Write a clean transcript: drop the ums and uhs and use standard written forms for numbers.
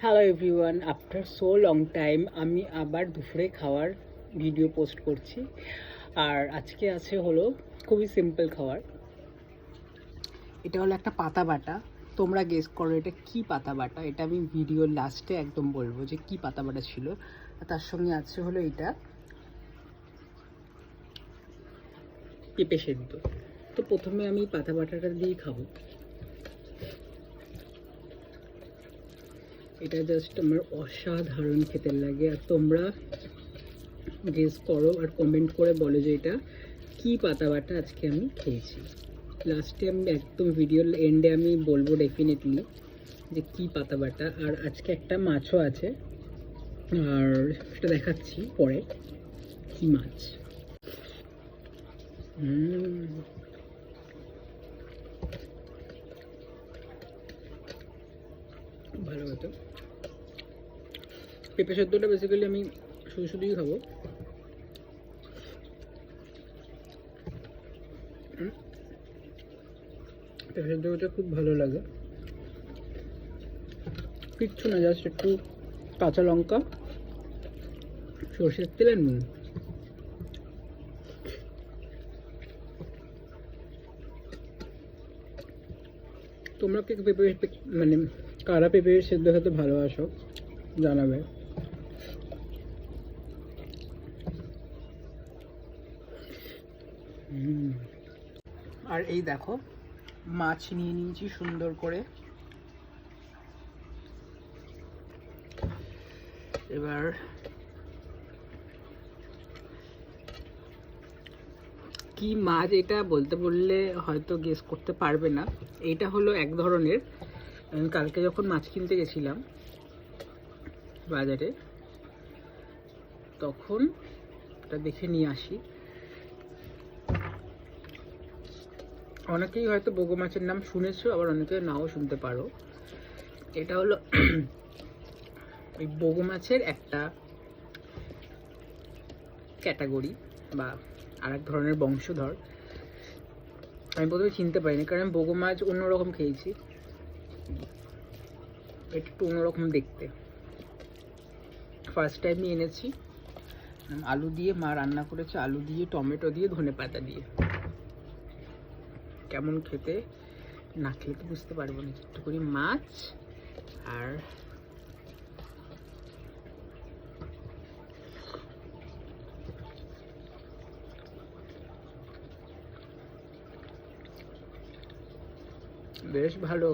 Hello everyone, after so long time আমি আবার দুপুরে খাওয়ার ভিডিও পোস্ট করছি। আর আজকে আছে হলো খুবই সিম্পল খাবার। এটা হলো একটা পাতা বাটা। তোমরা গেস করো এটা কি পাতা বাটা। এটা আমি ভিডিওর লাস্টে একদম বলবো যে কি পাতা বাটা ছিল। তার সঙ্গে আছে হলো এটা পেঁপে সেদ্ধ। তো প্রথমে আমি পাতা বাটাটা দিয়ে খাবো। এটা জাস্ট আমার অসাধারণ খেতে লাগে। আর তোমরা গেস করো আর কমেন্ট করে বলো যে এটা কি পাতা বাটা আজকে আমি খেয়েছি। লাস্টে আমি একদম ভিডিওর এন্ডে আমি বলবো ডেফিনেটলি যে কি পাতা বাটা। আর আজকে একটা মাছও আছে, আর সেটা দেখাচ্ছি পরে কি মাছ। ভালো হতো। পেঁপে সেদ্ধটা বেসিক্যালি আমি শুধু শুধুই খাবো। পেঁপে সেদ্ধটা খুব ভালো লাগে। কিচ্ছু না, জাস্ট একটু কাঁচা লঙ্কা, সর্ষের তেল আর নুন। তোমরা কি পেঁপে মানে কারা পেঁপে সেদ্ধ খেতে ভালোবাসো জানাবে। আর এই দেখো মাছ নিয়ে নিয়েছি সুন্দর করে। এবার কি মাছ এটা বলতে বললে হয়তো গেস করতে পারবে না। এটা হলো এক ধরনের, আমি কালকে যখন মাছ কিনতে গেছিলাম বাজারে তখন এটা দেখে নিয়ে আসি। অনেকেই হয়তো বগো মাছের নাম শুনেছো, আবার অনেকে নাও শুনতে পারো। এটা হলো ওই বগো মাছের একটা ক্যাটাগরি বা আর এক ধরনের বংশধর। আমি প্রথমে চিনতে পারিনি, কারণ আমি বগো মাছ অন্যরকম খেয়েছি, এটা একটু অন্যরকম দেখতে। ফার্স্ট টাইম এনেছি আলু দিয়ে, মা রান্না করেছে আলু দিয়ে, টমেটো দিয়ে, ধনেপাতা দিয়ে। কেমন খেতে না খেলে তো বুঝতে পারবো না। একটু করে মাছ আর বেশ ভালো।